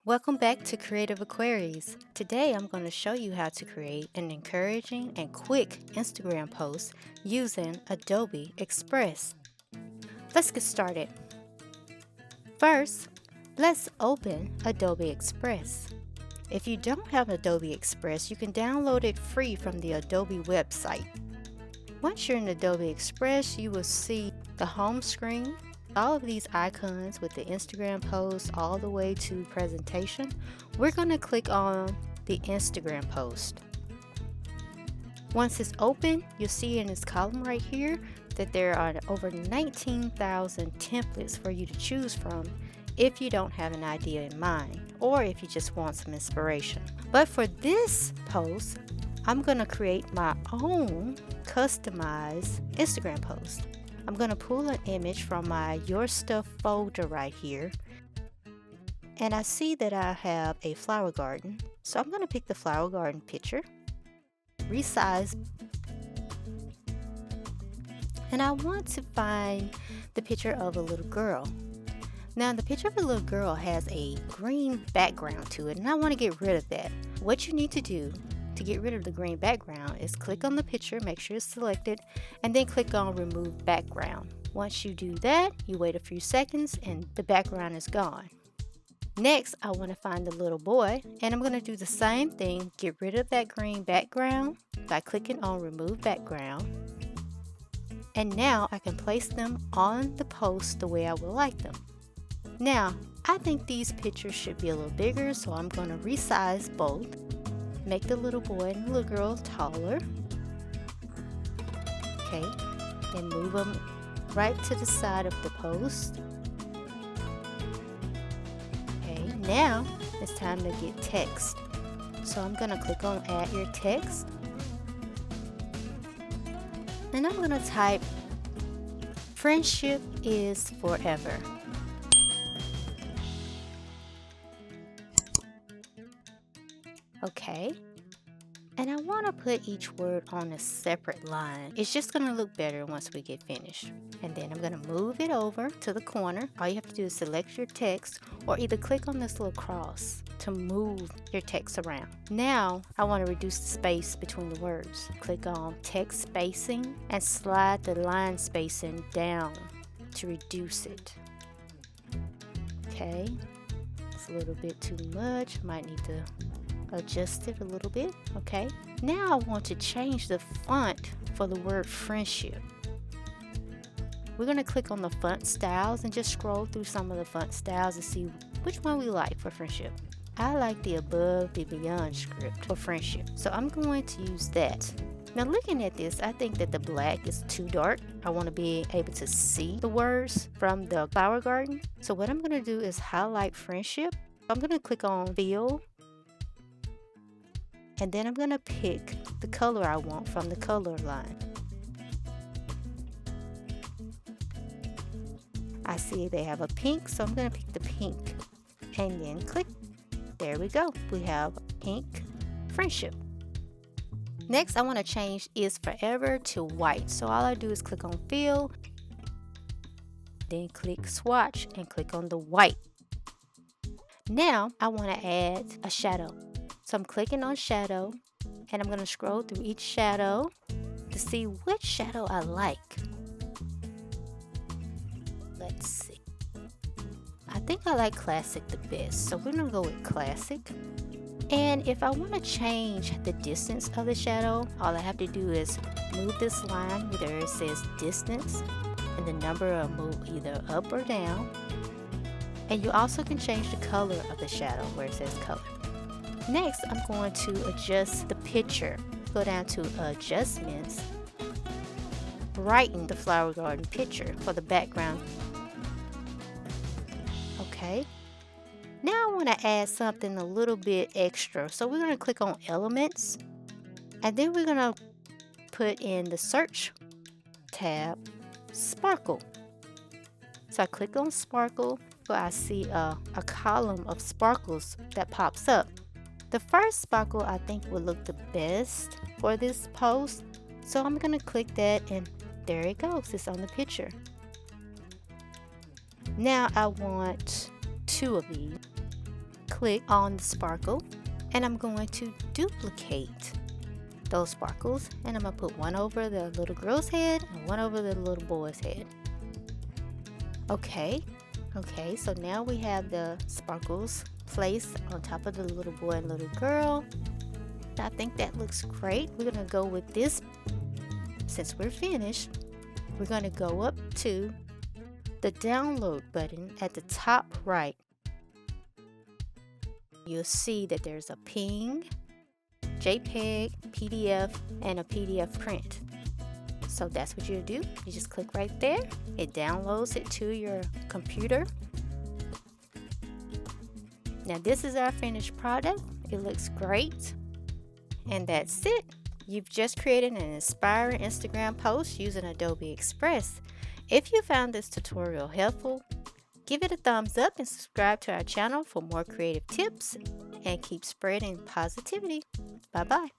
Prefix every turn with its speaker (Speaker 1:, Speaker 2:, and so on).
Speaker 1: Welcome back to Creative Aquaries. Today I'm going to show you how to create an encouraging and quick Instagram post using Adobe Express. Let's get started. First, let's open Adobe Express. If you don't have Adobe Express, you can download it free from the Adobe website. Once you're in Adobe Express, you will see the home screen. All of these icons with the Instagram post all the way to presentation. We're going to click on the Instagram post. Once it's open, you'll see in this column right here that there are over 19,000 templates for you to choose from if you don't have an idea in mind or if you just want some inspiration. But for this post, I'm going to create my own customized Instagram post. I'm going to pull an image from my Your Stuff folder right here. And I see that I have a flower garden. So I'm going to pick the flower garden picture, resize. And I want to find the picture of a little girl. Now the picture of a little girl has a green background to it, and I want to get rid of that. What you need to do to get rid of the green background is click on the picture, make sure it's selected, and then click on remove background. Once you do that, you wait a few seconds and the background is gone. Next, I want to find the little boy, and I'm going to do the same thing, get rid of that green background by clicking on remove background. And now I can place them on the post the way I would like them. Now, I think these pictures should be a little bigger, so I'm going to resize both. Make the little boy and the little girl taller. Okay, and move them right to the side of the post. Okay, now it's time to get text. So I'm going to click on add your text. And I'm going to type, friendship is forever. Okay, and I want to put each word on a separate line. It's just going to look better once we get finished. And then I'm going to move it over to the corner. All you have to do is select your text or either click on this little cross to move your text around. Now I want to reduce the space between the words. Click on text spacing and slide the line spacing down to reduce it. Okay, it's a little bit too much. Might need to adjust it a little bit. Okay, now I want to change the font for the word friendship. We're going to click on the font styles and just scroll through some of the font styles to see which one we like for friendship. I like the above the beyond script for friendship, so I'm going to use that. Now looking at this, I think that the black is too dark. I want to be able to see the words from the flower garden. So what I'm going to do is highlight friendship. I'm going to click on fill. And then I'm going to pick the color I want from the color line. I see they have a pink, so I'm going to pick the pink. And then click. There we go. We have pink friendship. Next, I want to change is forever to white. So all I do is click on fill. Then click swatch and click on the white. Now I want to add a shadow. So I'm clicking on shadow and I'm going to scroll through each shadow to see which shadow I like. Let's see. I think I like classic the best, so we're going to go with classic. And if I want to change the distance of the shadow, all I have to do is move this line where it says distance and the number will move either up or down. And you also can change the color of the shadow where it says color. Next, I'm going to adjust the picture. Go down to adjustments, brighten the flower garden picture for the background. Okay. Now I want to add something a little bit extra. So we're going to click on elements and then we're going to put in the search tab, sparkle. So I click on sparkle, so I see a column of sparkles that pops up. The first sparkle I think will look the best for this post. So I'm going to click that and there it goes. It's on the picture. Now I want two of these. click on the sparkle and I'm going to duplicate those sparkles, and I'm going to put one over the little girl's head and one over the little boy's head. Okay, so now we have the sparkles placed on top of the little boy and little girl. I think that looks great. We're going to go with this. Since we're finished, we're going to go up to the download button at the top right. You'll see that there's a PNG, JPEG, PDF, and a PDF print. So that's what you do. You just click right there. It downloads it to your computer. Now this is our finished product. It looks great. And that's it. You've just created an inspiring Instagram post using Adobe Express. If you found this tutorial helpful, give it a thumbs up and subscribe to our channel for more creative tips, and keep spreading positivity. Bye-bye.